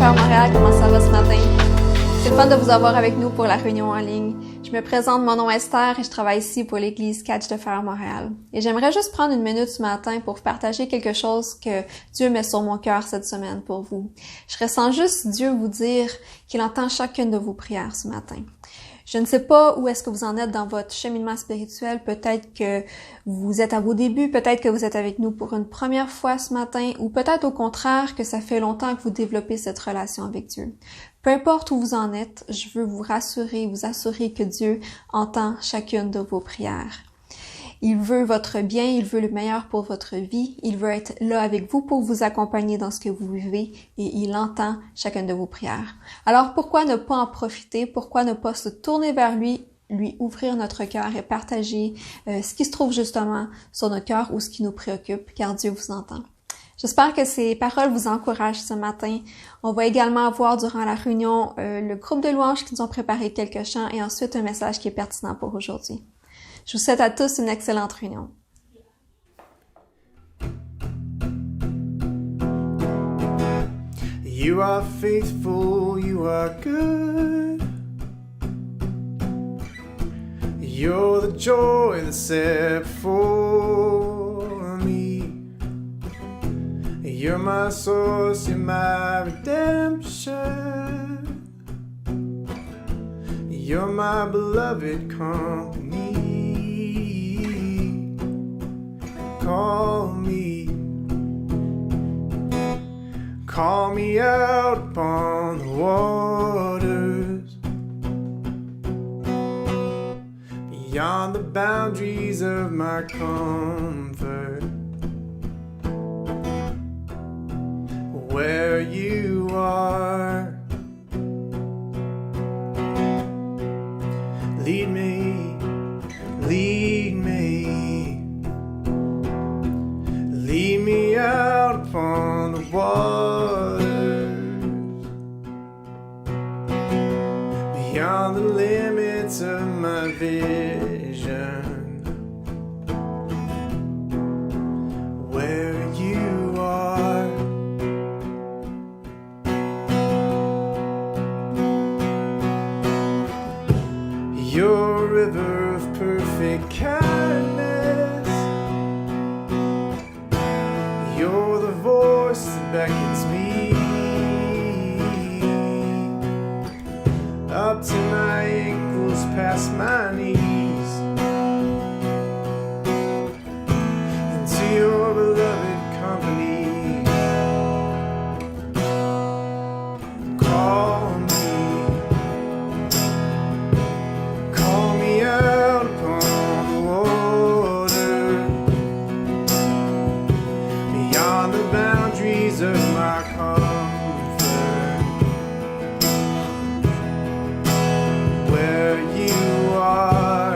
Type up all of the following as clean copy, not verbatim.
Faire Montréal, comment ça va ce matin? C'est le fun de vous avoir avec nous pour la réunion en ligne. Je me présente, mon nom est Esther et je travaille ici pour l'Église Catch de Faire Montréal. Et j'aimerais juste prendre une minute ce matin pour vous partager quelque chose que Dieu met sur mon cœur cette semaine pour vous. Je ressens juste Dieu vous dire qu'il entend chacune de vos prières ce matin. Je ne sais pas où est-ce que vous en êtes dans votre cheminement spirituel. Peut-être que vous êtes à vos débuts, peut-être que vous êtes avec nous pour une première fois ce matin, ou peut-être au contraire que ça fait longtemps que vous développez cette relation avec Dieu. Peu importe où vous en êtes, je veux vous rassurer, vous assurer que Dieu entend chacune de vos prières. Il veut votre bien, il veut le meilleur pour votre vie, il veut être là avec vous pour vous accompagner dans ce que vous vivez et il entend chacune de vos prières. Alors pourquoi ne pas en profiter? Pourquoi ne pas se tourner vers lui ouvrir notre cœur et partager ce qui se trouve justement sur notre cœur ou ce qui nous préoccupe, car Dieu vous entend. J'espère que ces paroles vous encouragent ce matin. On va également avoir durant la réunion le groupe de louanges qui nous ont préparé quelques chants et ensuite un message qui est pertinent pour aujourd'hui. Je vous souhaite à tous une excellente réunion. You are faithful, you are good. You're the joy that's set before me. You're my source, you're my redemption. You're my beloved company. Call me out upon the waters, beyond the boundaries of my comfort. Where you are, lead me, lead me, lead me out upon the waters, beyond the limits of my vision. Where you are, your river of perfect kindness. You're the voice that beckons me up to my ankles, past my knees, into your beloved company. Call me out upon the water, beyond the boundaries of my comfort. Where you are,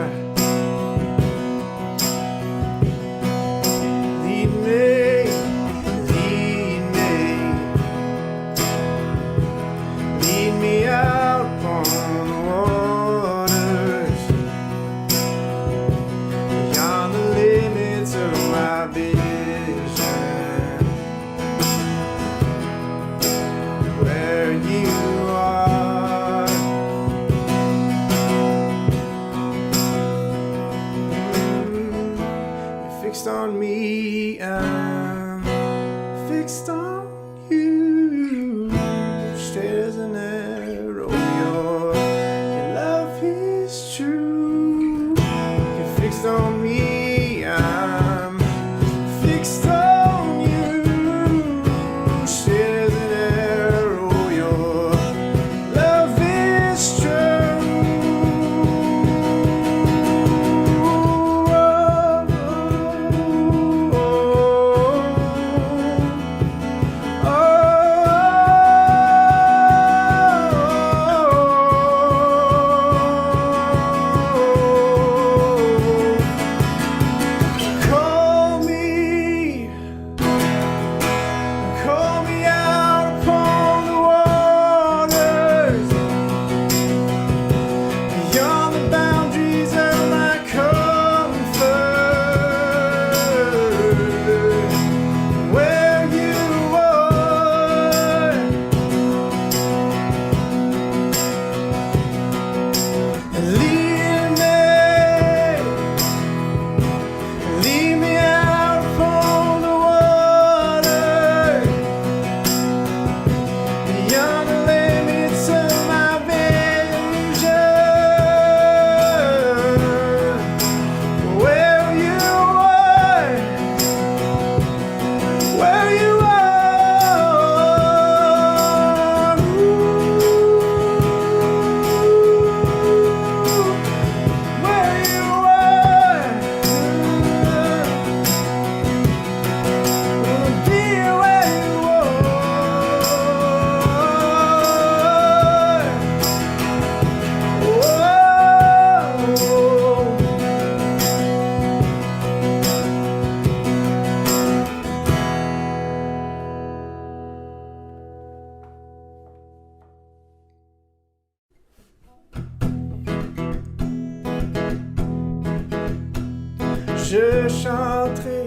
Je chanterai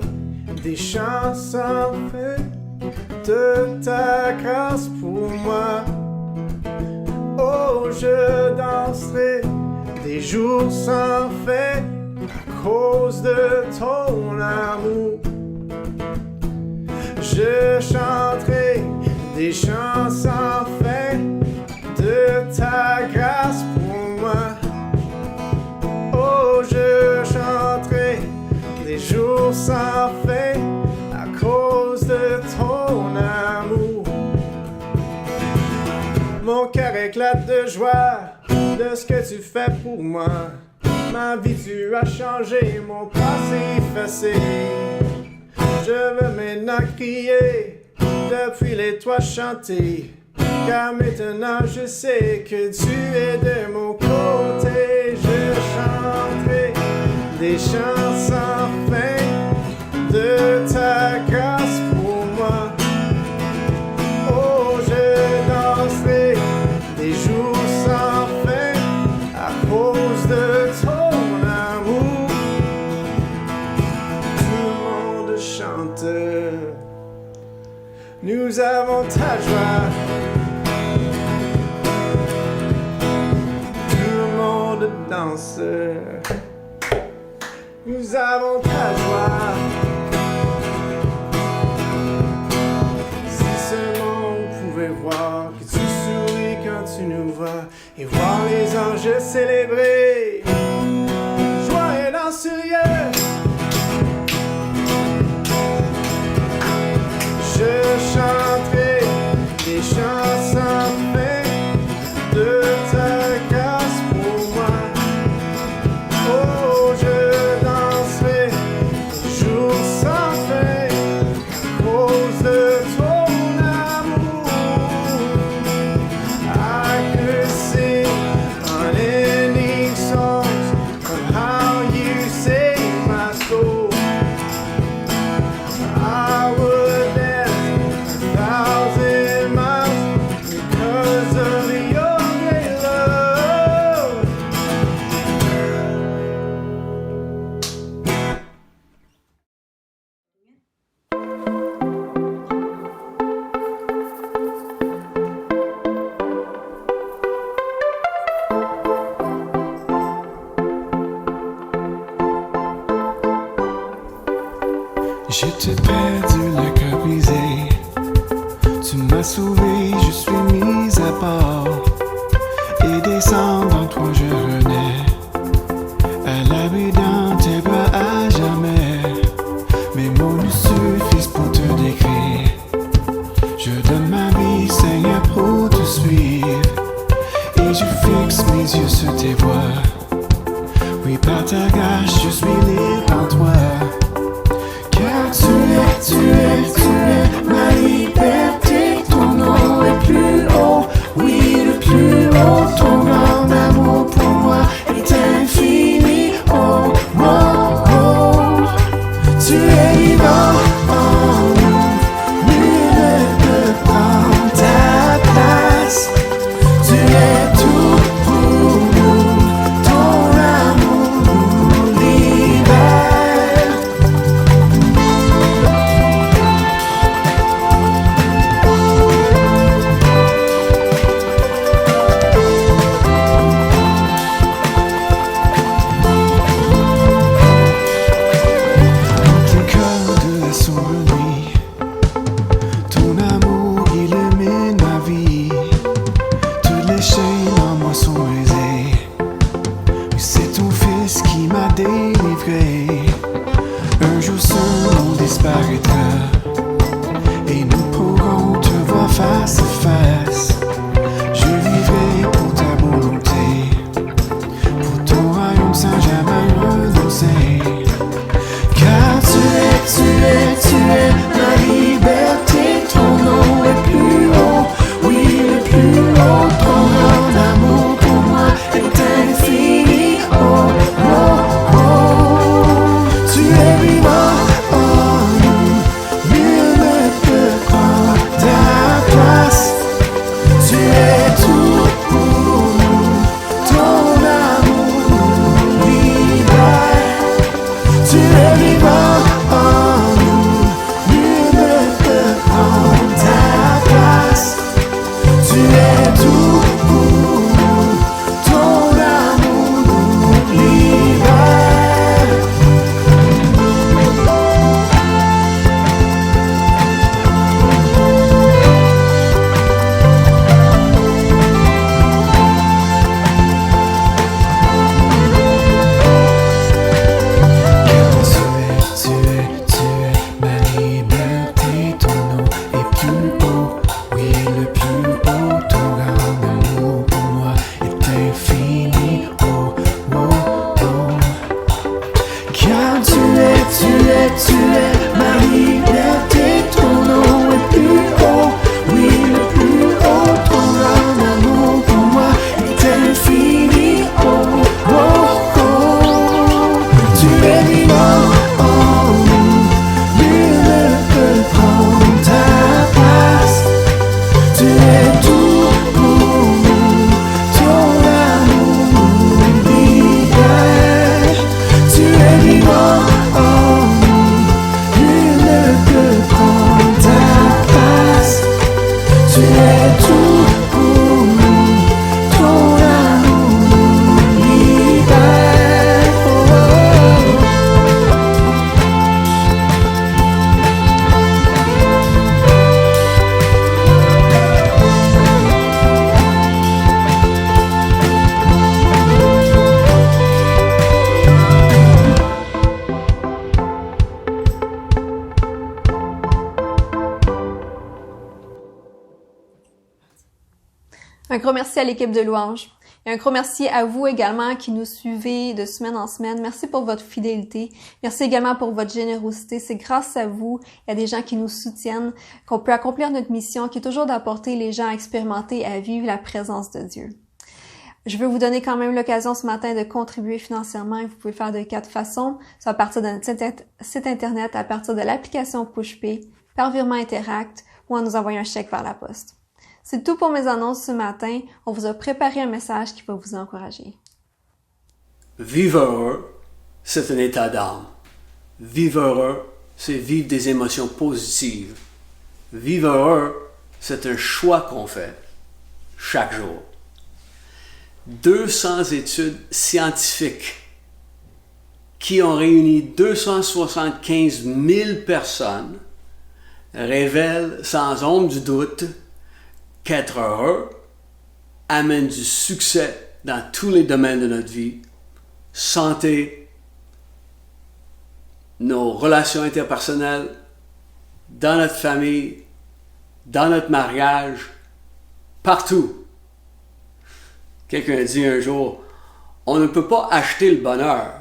des chansons de ta grâce pour moi. Oh, je danserai des jours sans fin à cause de ton amour. Je chanterai des chansons de ta grâce pour moi. Oh, je chanterai des jours sans fin à cause de ton amour. Mon cœur éclate de joie de ce que tu fais pour moi. Ma vie tu as changé, mon passé effacé. Je veux maintenant crier, depuis les toits chanter. Car maintenant je sais que tu es de mon côté. Je chanterai des chants sans fin de ta grâce pour moi. Oh, je danserai des jours sans fin à cause de ton amour. Tout le monde chante, nous avons ta joie. Danse. Nous avons ta joie. Si seulement on pouvait voir que tu souris quand tu nous vois et voir les anges célébrer. Joie et dans ce lieu. Je chanterai des chansons de ta grâce. Oh, je danserai jour sans fin à cause de ton amour. I could sing unending songs of how you saved my soul. I would dance 1,000 miles because of your great love. Je t'ai perdu le cœur brisé. Tu m'as sauvé, je suis mise à part. Et descendant toi je renais. À l'abri dans tes bras à jamais. Mes mots ne suffisent pour te décrire. Je donne ma vie Seigneur pour te suivre. Et je fixe mes yeux sur tes voies. Oui par ta grâce je suis libre en toi. Car tu es ma liberté, ton nom est plus haut, oui le plus haut, ton grand amour pour moi est infini, oh, oh, oh. Tu es vivant en nous, nul ne peut prendre ta place, tu es tout pour nous, ton amour nous libère. Un jour seul on disparaîtra et nous pourrons te voir face à face. Je vivrai pour ta volonté, pour ton royaume sans jamais renoncer. Car tu es ma liberté, ton nom est plus haut, oui le plus haut, ton grand amour pour moi est infini, oh, oh, oh. Un gros merci à l'équipe de Louange. Et un gros merci à vous également qui nous suivez de semaine en semaine. Merci pour votre fidélité. Merci également pour votre générosité. C'est grâce à vous, il y a des gens qui nous soutiennent, qu'on peut accomplir notre mission qui est toujours d'apporter les gens à expérimenter et à vivre la présence de Dieu. Je veux vous donner quand même l'occasion ce matin de contribuer financièrement et vous pouvez le faire de 4 façons. C'est à partir de notre site internet, à partir de l'application PushPay, par virement Interact ou en nous envoyant un chèque par la poste. C'est tout pour mes annonces ce matin. On vous a préparé un message qui va vous encourager. Vivre heureux, c'est un état d'âme. Vivre heureux, c'est vivre des émotions positives. Vivre heureux, c'est un choix qu'on fait chaque jour. 200 études scientifiques qui ont réuni 275 000 personnes révèlent sans ombre du doute qu'être heureux amène du succès dans tous les domaines de notre vie. Santé, nos relations interpersonnelles, dans notre famille, dans notre mariage, partout. Quelqu'un a dit un jour, on ne peut pas acheter le bonheur,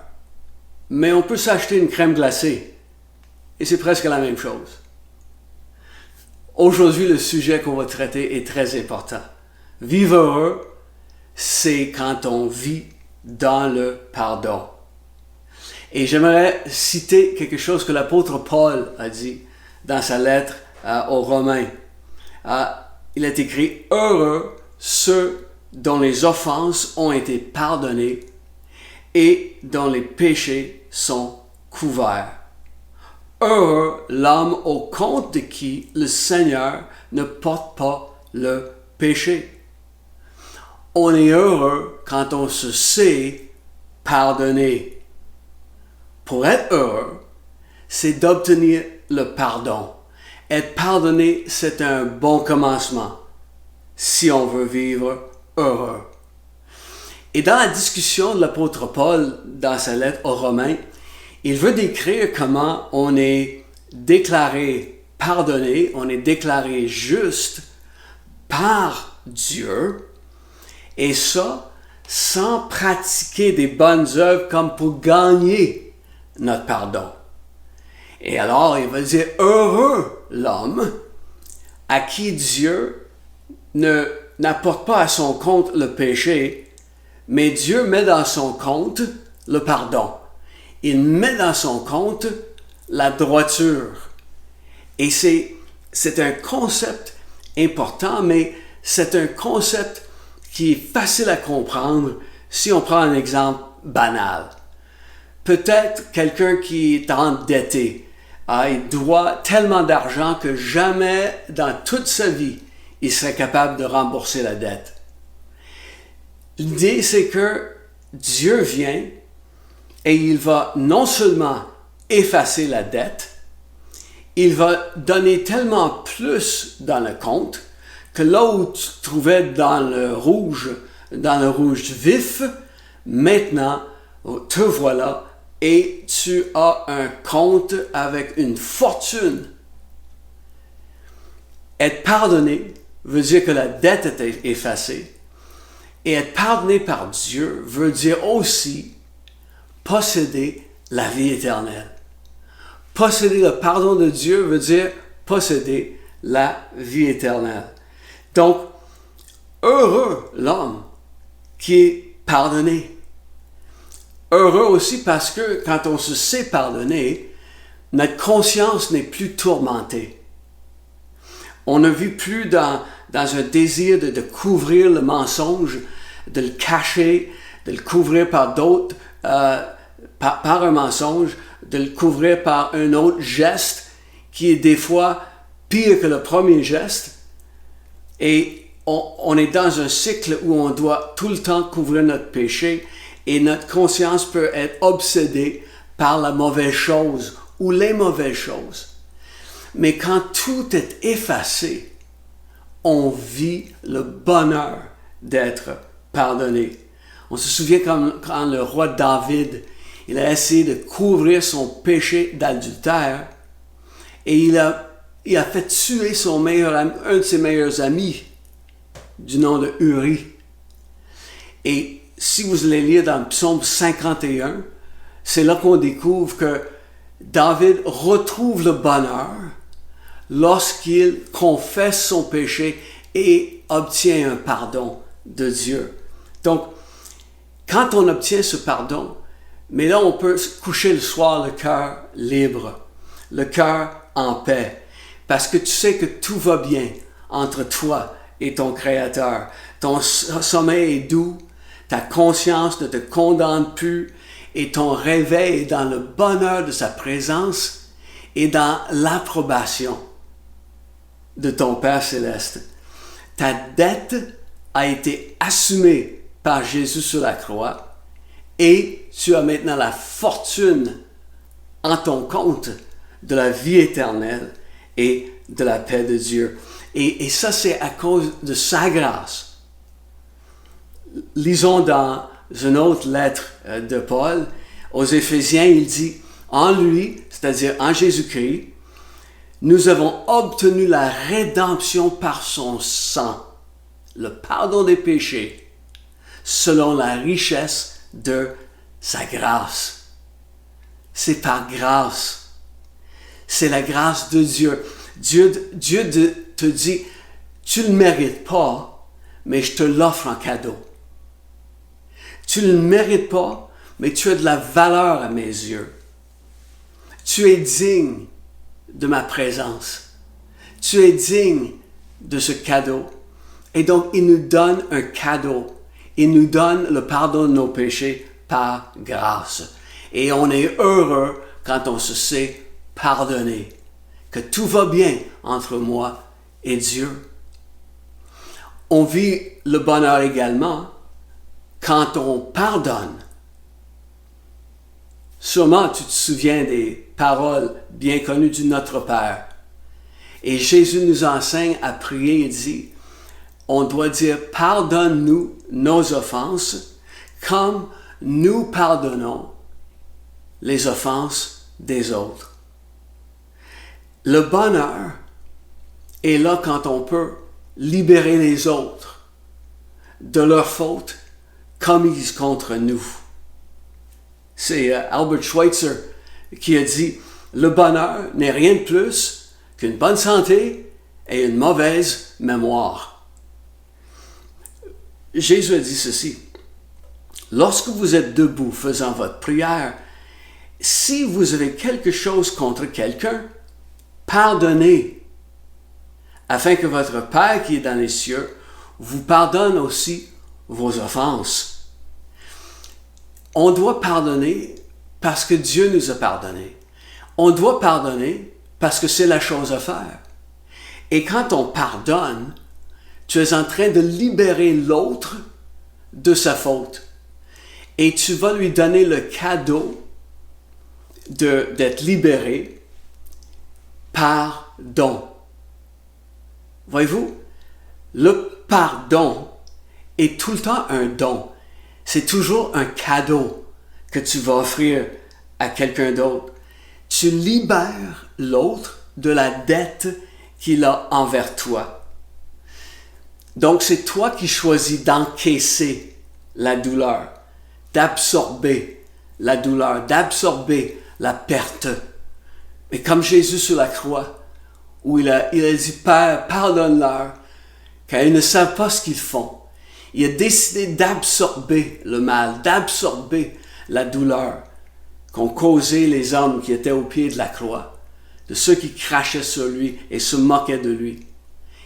mais on peut s'acheter une crème glacée. Et c'est presque la même chose. Aujourd'hui, le sujet qu'on va traiter est très important. Vivre heureux, c'est quand on vit dans le pardon. Et j'aimerais citer quelque chose que l'apôtre Paul a dit dans sa lettre aux Romains. Il est écrit « Heureux ceux dont les offenses ont été pardonnées et dont les péchés sont couverts. Heureux l'homme au compte de qui le Seigneur ne porte pas le péché. » On est heureux quand on se sait pardonner. Pour être heureux, c'est d'obtenir le pardon. Être pardonné, c'est un bon commencement si on veut vivre heureux. Et dans la discussion de l'apôtre Paul, dans sa lettre aux Romains, il veut décrire comment on est déclaré pardonné, on est déclaré juste par Dieu, et ça sans pratiquer des bonnes œuvres comme pour gagner notre pardon. Et alors, il va dire, heureux l'homme à qui Dieu n'apporte pas à son compte le péché, mais Dieu met dans son compte le pardon. Il met dans son compte la droiture. Et c'est un concept important, mais c'est un concept qui est facile à comprendre si on prend un exemple banal. Peut-être quelqu'un qui est endetté, il doit tellement d'argent que jamais dans toute sa vie, il serait capable de rembourser la dette. L'idée, c'est que Dieu vient et il va non seulement effacer la dette, il va donner tellement plus dans le compte que là où tu te trouvais dans le rouge vif, maintenant, te voilà et tu as un compte avec une fortune. Être pardonné veut dire que la dette est effacée. Et être pardonné par Dieu veut dire aussi posséder la vie éternelle. Posséder le pardon de Dieu veut dire posséder la vie éternelle. Donc, heureux l'homme qui est pardonné. Heureux aussi parce que quand on se sait pardonner, notre conscience n'est plus tourmentée. On ne vit plus dans un désir de couvrir le mensonge, de le cacher, de le couvrir par d'autres, par un mensonge, de le couvrir par un autre geste qui est des fois pire que le premier geste. Et on est dans un cycle où on doit tout le temps couvrir notre péché et notre conscience peut être obsédée par la mauvaise chose ou les mauvaises choses. Mais quand tout est effacé, on vit le bonheur d'être pardonné. On se souvient quand le roi David, il a essayé de couvrir son péché d'adultère et il a fait tuer un de ses meilleurs amis. du nom de Uri. Et si vous allez lire dans le psaume 51, c'est là qu'on découvre que David retrouve le bonheur lorsqu'il confesse son péché et obtient un pardon de Dieu. Donc, quand on obtient ce pardon, mais là on peut se coucher le soir le cœur libre, le cœur en paix, parce que tu sais que tout va bien entre toi et ton Créateur. Ton sommeil est doux, ta conscience ne te condamne plus et ton réveil est dans le bonheur de sa présence et dans l'approbation de ton Père céleste. Ta dette a été assumée par Jésus sur la croix et tu as maintenant la fortune en ton compte de la vie éternelle et de la paix de Dieu. Et ça, c'est à cause de sa grâce. Lisons dans une autre lettre de Paul, aux Éphésiens, il dit, en lui, c'est-à-dire en Jésus-Christ, nous avons obtenu la rédemption par son sang, le pardon des péchés, selon la richesse de sa grâce. C'est par grâce. C'est la grâce de Dieu. Dieu te dit, tu ne le mérites pas, mais je te l'offre en cadeau. Tu ne le mérites pas, mais tu as de la valeur à mes yeux. Tu es digne de ma présence. Tu es digne de ce cadeau. Et donc, il nous donne un cadeau. Il nous donne le pardon de nos péchés par grâce. Et on est heureux quand on se sait pardonné, que tout va bien entre moi et Dieu. On vit le bonheur également quand on pardonne. Sûrement, tu te souviens des paroles bien connues du Notre Père. Et Jésus nous enseigne à prier et dit, on doit dire, pardonne-nous nos offenses comme nous pardonnons les offenses des autres. Le bonheur est là quand on peut libérer les autres de leurs fautes commises contre nous. C'est Albert Schweitzer qui a dit « Le bonheur n'est rien de plus qu'une bonne santé et une mauvaise mémoire. » Jésus a dit ceci, « Lorsque vous êtes debout faisant votre prière, si vous avez quelque chose contre quelqu'un, pardonnez, afin que votre Père qui est dans les cieux vous pardonne aussi vos offenses. » On doit pardonner parce que Dieu nous a pardonné. On doit pardonner parce que c'est la chose à faire. Et quand on pardonne, tu es en train de libérer l'autre de sa faute. Et tu vas lui donner le cadeau d'être libéré par don. Voyez-vous, le pardon est tout le temps un don. C'est toujours un cadeau que tu vas offrir à quelqu'un d'autre. Tu libères l'autre de la dette qu'il a envers toi. Donc, c'est toi qui choisis d'encaisser la douleur, d'absorber la douleur, d'absorber la perte. Et comme Jésus sur la croix, où il a dit, Père, pardonne-leur, car ils ne savent pas ce qu'ils font. Il a décidé d'absorber le mal, d'absorber la douleur qu'ont causé les hommes qui étaient au pied de la croix, de ceux qui crachaient sur lui et se moquaient de lui.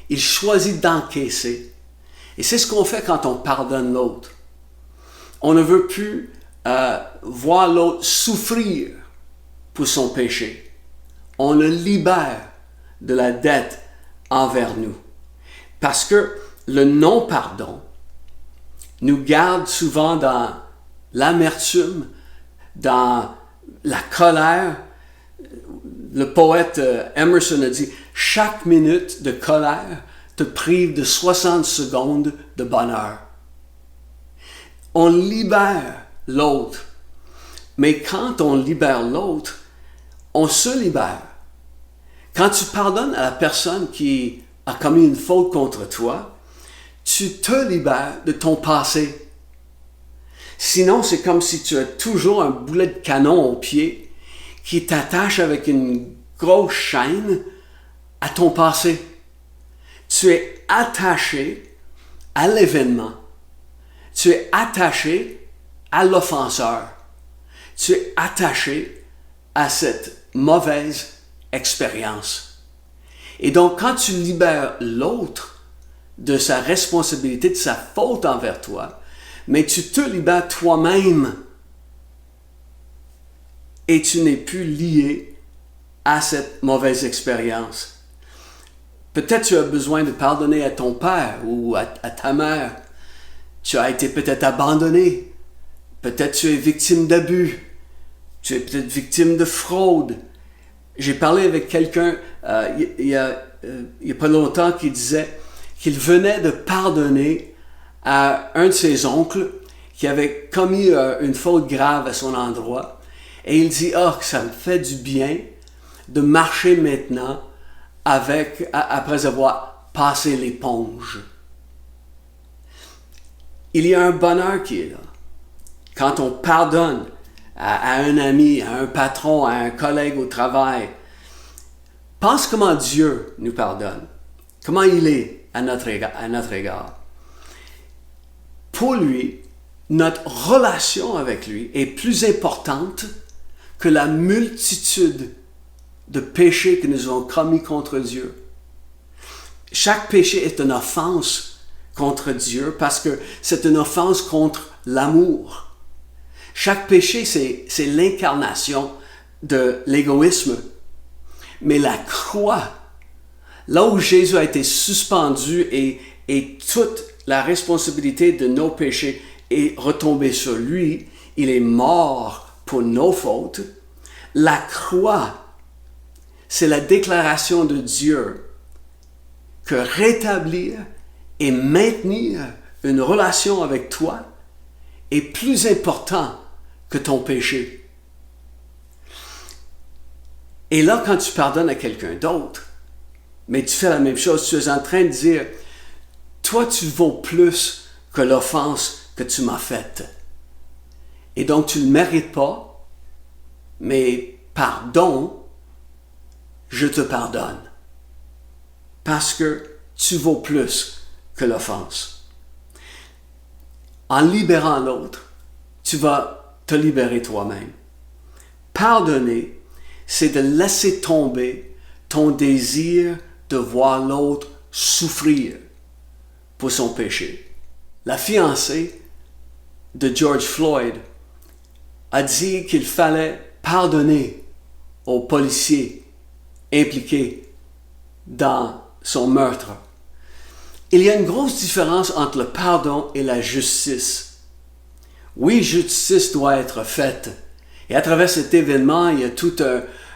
Il choisit d'encaisser. Et c'est ce qu'on fait quand on pardonne l'autre. On ne veut plus voir l'autre souffrir pour son péché. On le libère de la dette envers nous. Parce que le non-pardon nous garde souvent dans l'amertume, dans la colère. Le poète Emerson a dit « Chaque minute de colère te prive de 60 secondes de bonheur. » On libère l'autre. Mais quand on libère l'autre, on se libère. Quand tu pardonnes à la personne qui a commis une faute contre toi, tu te libères de ton passé. Sinon, c'est comme si tu as toujours un boulet de canon au pied qui t'attache avec une grosse chaîne à ton passé. Tu es attaché à l'événement. Tu es attaché à l'offenseur. Tu es attaché à cette mauvaise expérience. Et donc, quand tu libères l'autre de sa responsabilité, de sa faute envers toi, mais tu te libères toi-même et tu n'es plus lié à cette mauvaise expérience. Peut-être tu as besoin de pardonner à ton père ou à ta mère. Tu as été peut-être abandonné. Peut-être tu es victime d'abus. Tu es peut-être victime de fraude. J'ai parlé avec quelqu'un il y a pas longtemps qui disait qu'il venait de pardonner à un de ses oncles qui avait commis une faute grave à son endroit. Et il dit, que ça me fait du bien de marcher maintenant après avoir passé l'éponge. Il y a un bonheur qui est là. Quand on pardonne à un ami, à un patron, à un collègue au travail, pense comment Dieu nous pardonne, comment il est à notre égard. Pour lui, notre relation avec lui est plus importante que la multitude de péchés que nous avons commis contre Dieu. Chaque péché est une offense contre Dieu parce que c'est une offense contre l'amour. Chaque péché, c'est l'incarnation de l'égoïsme. Mais la croix, là où Jésus a été suspendu et toute la responsabilité de nos péchés est retombée sur lui, il est mort pour nos fautes. La croix, c'est la déclaration de Dieu que rétablir et maintenir une relation avec toi est plus important que ton péché. Et là, quand tu pardonnes à quelqu'un d'autre, mais tu fais la même chose, tu es en train de dire, toi, tu vaux plus que l'offense que tu m'as faite. Et donc, tu ne le mérites pas, mais pardon, je te pardonne. Parce que tu vaux plus que l'offense. En libérant l'autre, tu vas te libérer toi-même. Pardonner, c'est de laisser tomber ton désir de voir l'autre souffrir pour son péché. La fiancée de George Floyd a dit qu'il fallait pardonner aux policiers impliqués dans son meurtre. Il y a une grosse différence entre le pardon et la justice. Oui, justice doit être faite. Et à travers cet événement, il y a tout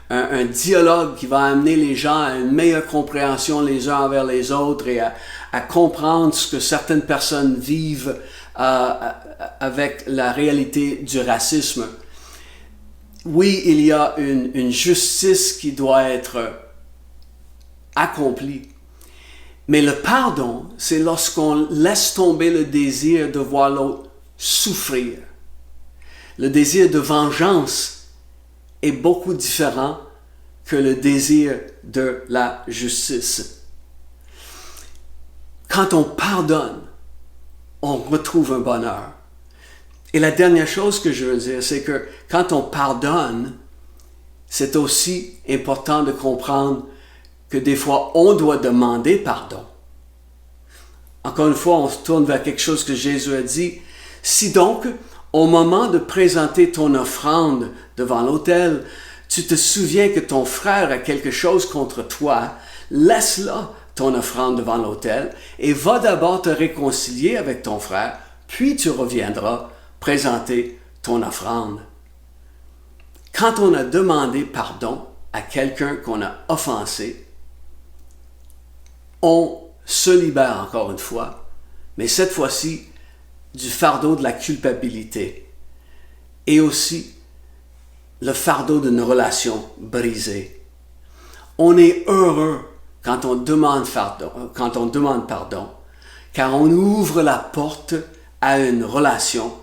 un dialogue qui va amener les gens à une meilleure compréhension les uns envers les autres et à comprendre ce que certaines personnes vivent avec la réalité du racisme. Oui, il y a une justice qui doit être accomplie. Mais le pardon, c'est lorsqu'on laisse tomber le désir de voir l'autre souffrir. Le désir de vengeance est beaucoup différent que le désir de la justice. Quand on pardonne, on retrouve un bonheur. Et la dernière chose que je veux dire, c'est que quand on pardonne, c'est aussi important de comprendre que des fois, on doit demander pardon. Encore une fois, on se tourne vers quelque chose que Jésus a dit. Si donc, au moment de présenter ton offrande devant l'autel, tu te souviens que ton frère a quelque chose contre toi, laisse-là ton offrande devant l'autel et va d'abord te réconcilier avec ton frère, puis tu reviendras présenter ton offrande. Quand on a demandé pardon à quelqu'un qu'on a offensé, on se libère encore une fois, mais cette fois-ci du fardeau de la culpabilité et aussi le fardeau d'une relation brisée. On est heureux quand on demande pardon, car on ouvre la porte à une relation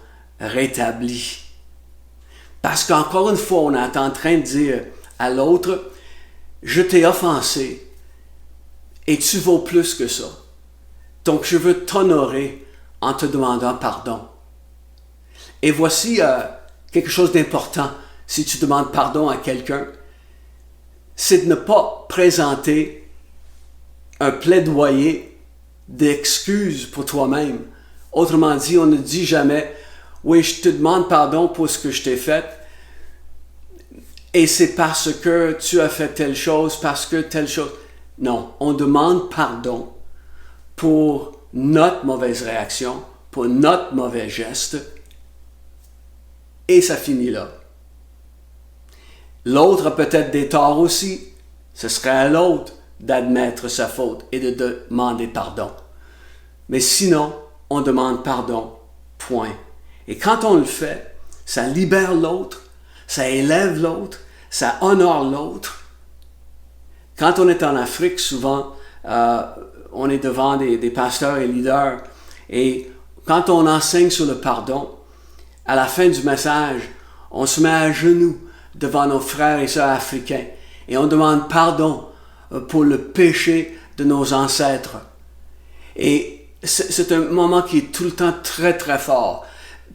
rétablie. Parce qu'encore une fois, on est en train de dire à l'autre, je t'ai offensé et tu vaux plus que ça. Donc je veux t'honorer en te demandant pardon. Et voici quelque chose d'important si tu demandes pardon à quelqu'un, c'est de ne pas présenter un plaidoyer d'excuses pour toi-même. Autrement dit, on ne dit jamais « Oui, je te demande pardon pour ce que je t'ai fait, et c'est parce que tu as fait telle chose, parce que telle chose. » Non, on demande pardon pour notre mauvaise réaction, pour notre mauvais geste, et ça finit là. L'autre a peut-être des torts aussi. Ce serait à l'autre d'admettre sa faute et de demander pardon. Mais sinon, on demande pardon, point. Et quand on le fait, ça libère l'autre, ça élève l'autre, ça honore l'autre. Quand on est en Afrique, souvent, on est devant des pasteurs et leaders, et quand on enseigne sur le pardon, à la fin du message, on se met à genoux devant nos frères et sœurs africains et on demande pardon pour le péché de nos ancêtres. Et c'est un moment qui est tout le temps très très fort,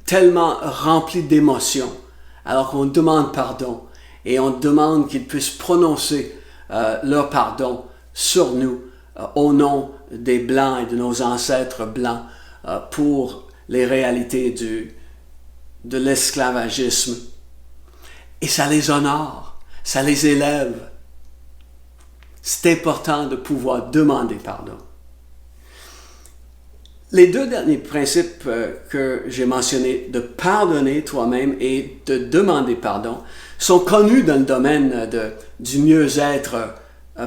tellement rempli d'émotions, alors qu'on demande pardon et on demande qu'ils puissent prononcer leur pardon sur nous au nom des Blancs et de nos ancêtres blancs pour les réalités de l'esclavagisme. Et ça les honore, ça les élève. C'est important de pouvoir demander pardon. Les deux derniers principes que j'ai mentionnés, de pardonner toi-même et de demander pardon, sont connus dans le domaine du mieux-être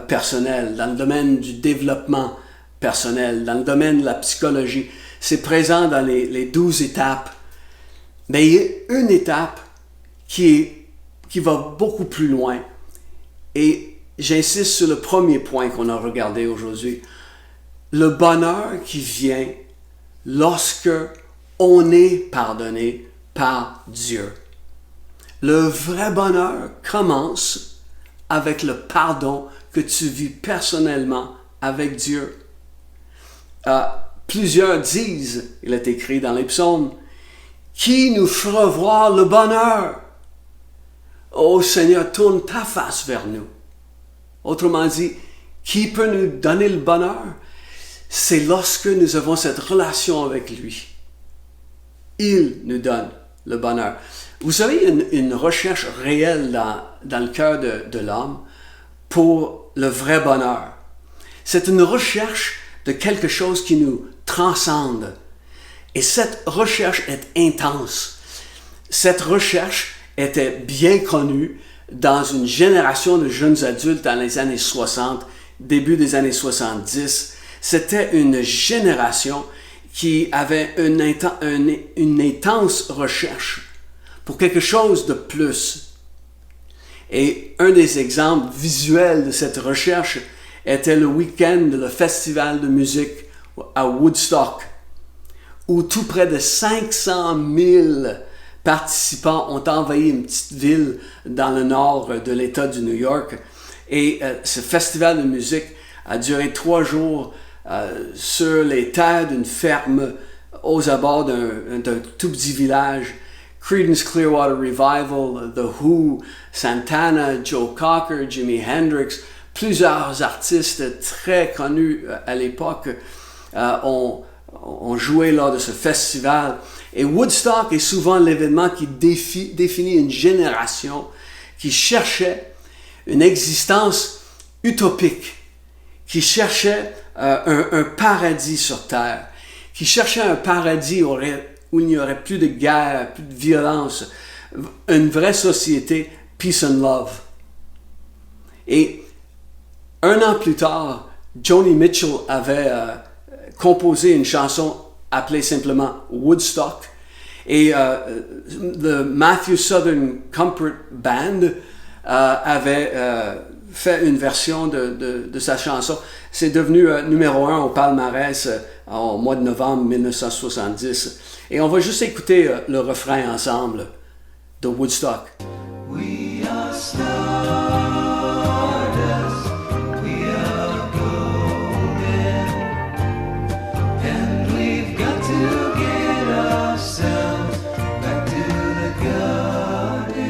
personnel, dans le domaine du développement personnel, dans le domaine de la psychologie. C'est présent dans les 12 étapes. Mais il y a une étape qui va beaucoup plus loin. Et j'insiste sur le premier point qu'on a regardé aujourd'hui. Le bonheur qui vient lorsque on est pardonné par Dieu. Le vrai bonheur commence avec le pardon que tu vis personnellement avec Dieu. Plusieurs disent, il est écrit dans les psaumes, qui nous fera voir le bonheur? Ô Seigneur, tourne ta face vers nous. Autrement dit, qui peut nous donner le bonheur? C'est lorsque nous avons cette relation avec lui. Il nous donne le bonheur. Vous savez, une recherche réelle dans le cœur de l'homme pour le vrai bonheur. C'est une recherche de quelque chose qui nous transcende. Et cette recherche est intense. Cette recherche était bien connue dans une génération de jeunes adultes dans les années 60, début des années 70. C'était une génération qui avait une intense recherche pour quelque chose de plus. Et un des exemples visuels de cette recherche était le week-end de le festival de musique à Woodstock, où tout près de 500 000 participants ont envahi une petite ville dans le nord de l'État du New York. Et ce festival de musique a duré 3 jours sur les terres d'une ferme aux abords d'un tout petit village. Creedence Clearwater Revival, The Who, Santana, Joe Cocker, Jimi Hendrix, plusieurs artistes très connus à l'époque ont joué lors de ce festival. Et Woodstock est souvent l'événement qui définit une génération qui cherchait une existence utopique, qui cherchait un paradis sur terre, qui cherchait un paradis où il n'y aurait plus de guerre, plus de violence, une vraie société, peace and love. Et 1 an plus tard, Joni Mitchell avait composé une chanson appelée simplement Woodstock. Et le Matthew Southern Comfort Band avait fait une version de sa chanson. C'est devenu numéro 1 au palmarès au mois de novembre 1970. Et on va juste écouter le refrain ensemble de Woodstock. We are stardust, we are golden, and we've got to get ourselves back to the garden.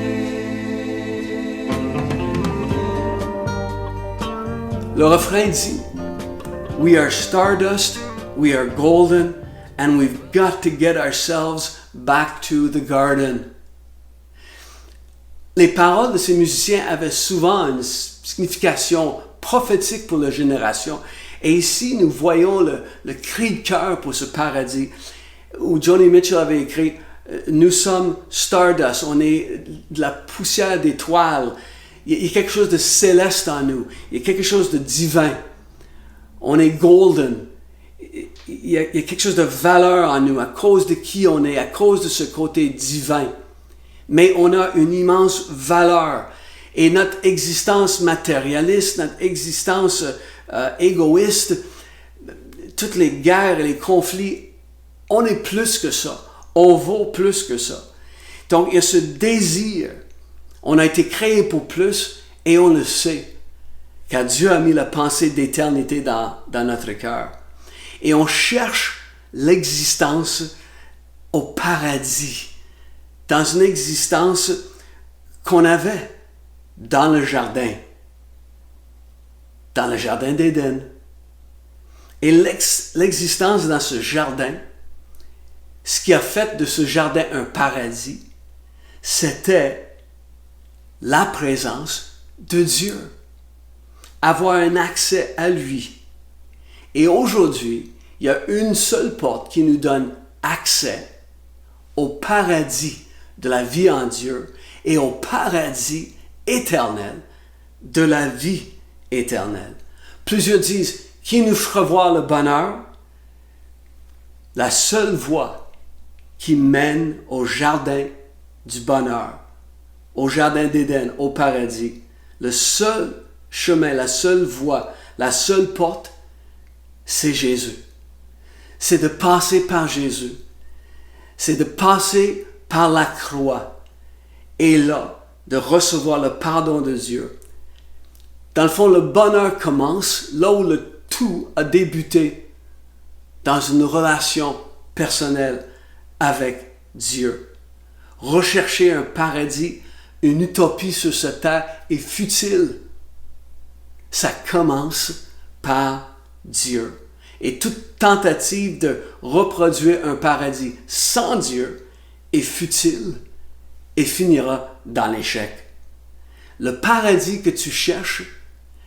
Le refrain dit, We are stardust, we are golden, and we've got to get ourselves back to the garden. Les paroles de ces musiciens avaient souvent une signification prophétique pour la génération. Et ici, nous voyons le cri de cœur pour ce paradis, où Joni Mitchell avait écrit « Nous sommes stardust, on est de la poussière d'étoiles. Il y a quelque chose de céleste en nous, il y a quelque chose de divin. On est golden. Il y a quelque chose de valeur en nous, à cause de qui on est, à cause de ce côté divin. Mais on a une immense valeur. Et notre existence matérialiste, notre existence égoïste, toutes les guerres et les conflits, on est plus que ça. On vaut plus que ça. Donc, il y a ce désir. On a été créé pour plus et on le sait. Car Dieu a mis la pensée d'éternité dans notre cœur. Et on cherche l'existence au paradis. Dans une existence qu'on avait dans le jardin d'Éden. Et l'existence dans ce jardin, ce qui a fait de ce jardin un paradis, c'était la présence de Dieu. Avoir un accès à lui. Et aujourd'hui, il y a une seule porte qui nous donne accès au paradis de la vie en Dieu et au paradis éternel de la vie éternelle. Plusieurs disent, qui nous fera voir le bonheur? La seule voie qui mène au jardin du bonheur, au jardin d'Éden, au paradis. Le seul chemin, la seule voie, la seule porte, c'est Jésus. C'est de passer par Jésus. C'est de passer par la croix et là, de recevoir le pardon de Dieu. Dans le fond, le bonheur commence là où le tout a débuté, dans une relation personnelle avec Dieu. Rechercher un paradis, une utopie sur cette terre est futile. Ça commence par Dieu. Et toute tentative de reproduire un paradis sans Dieu est futile et finira dans l'échec. Le paradis que tu cherches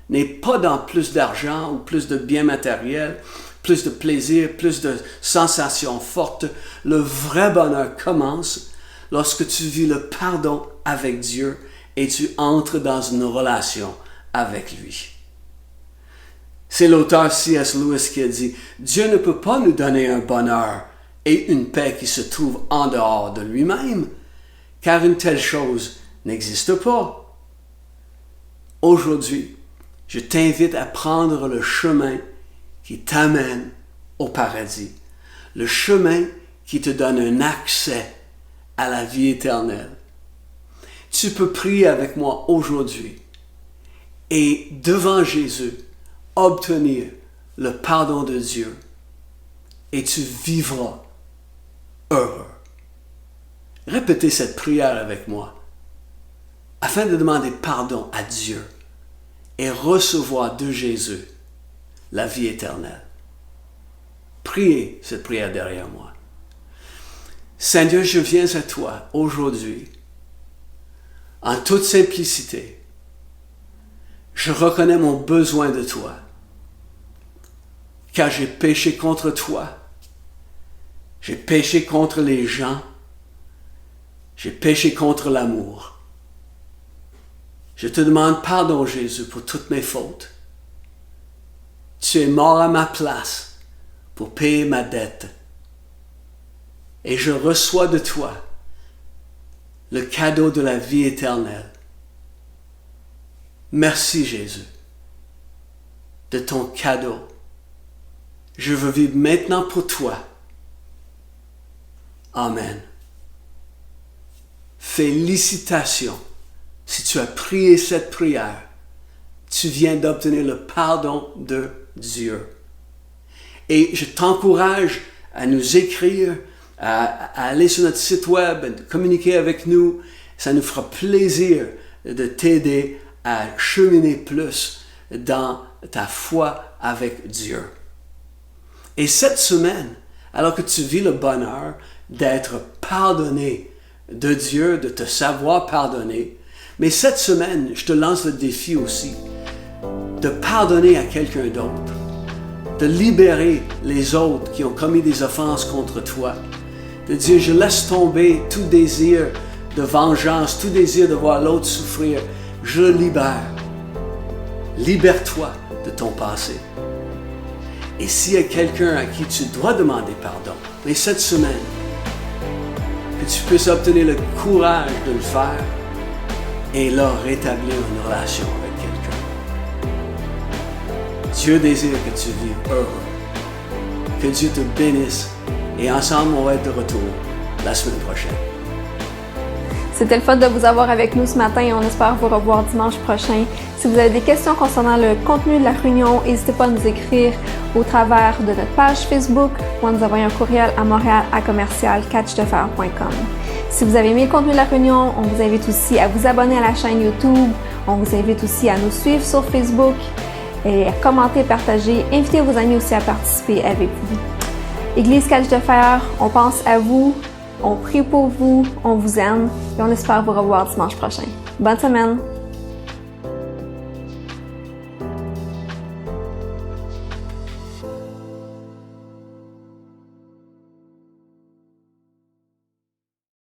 n'est pas dans plus d'argent ou plus de biens matériels, plus de plaisir, plus de sensations fortes. Le vrai bonheur commence lorsque tu vis le pardon avec Dieu et tu entres dans une relation avec lui. C'est l'auteur C.S. Lewis qui a dit « Dieu ne peut pas nous donner un bonheur et une paix qui se trouve en dehors de lui-même, car une telle chose n'existe pas. » Aujourd'hui, je t'invite à prendre le chemin qui t'amène au paradis, le chemin qui te donne un accès à la vie éternelle. Tu peux prier avec moi aujourd'hui et devant Jésus, obtenir le pardon de Dieu et tu vivras heureux. Répétez cette prière avec moi afin de demander pardon à Dieu et recevoir de Jésus la vie éternelle. Priez cette prière derrière moi. Seigneur, je viens à toi aujourd'hui en toute simplicité. Je reconnais mon besoin de toi, car j'ai péché contre toi. J'ai péché contre les gens. J'ai péché contre l'amour. Je te demande pardon, Jésus, pour toutes mes fautes. Tu es mort à ma place pour payer ma dette. Et je reçois de toi le cadeau de la vie éternelle. Merci Jésus de ton cadeau. Je veux vivre maintenant pour toi. Amen. Félicitations. Si tu as prié cette prière, tu viens d'obtenir le pardon de Dieu. Et je t'encourage à nous écrire, à aller sur notre site web, à communiquer avec nous. Ça nous fera plaisir de t'aider à cheminer plus dans ta foi avec Dieu. Et cette semaine, alors que tu vis le bonheur d'être pardonné de Dieu, de te savoir pardonner, mais cette semaine, je te lance le défi aussi de pardonner à quelqu'un d'autre, de libérer les autres qui ont commis des offenses contre toi, de dire je laisse tomber tout désir de vengeance, tout désir de voir l'autre souffrir, je le libère. Libère-toi de ton passé. Et s'il y a quelqu'un à qui tu dois demander pardon, mais cette semaine, que tu puisses obtenir le courage de le faire et là rétablir une relation avec quelqu'un. Dieu désire que tu vives heureux. Que Dieu te bénisse et ensemble on va être de retour la semaine prochaine. C'était le fun de vous avoir avec nous ce matin et on espère vous revoir dimanche prochain. Si vous avez des questions concernant le contenu de la réunion, n'hésitez pas à nous écrire au travers de notre page Facebook ou à nous envoyer un courriel à montréal@catchdeffer.com. Si vous avez aimé le contenu de la réunion, on vous invite aussi à vous abonner à la chaîne YouTube. On vous invite aussi à nous suivre sur Facebook et à commenter, partager. Invitez vos amis aussi à participer avec vous. Église Catch de Fer, on pense à vous. On prie pour vous, on vous aime et on espère vous revoir dimanche prochain. Bonne semaine!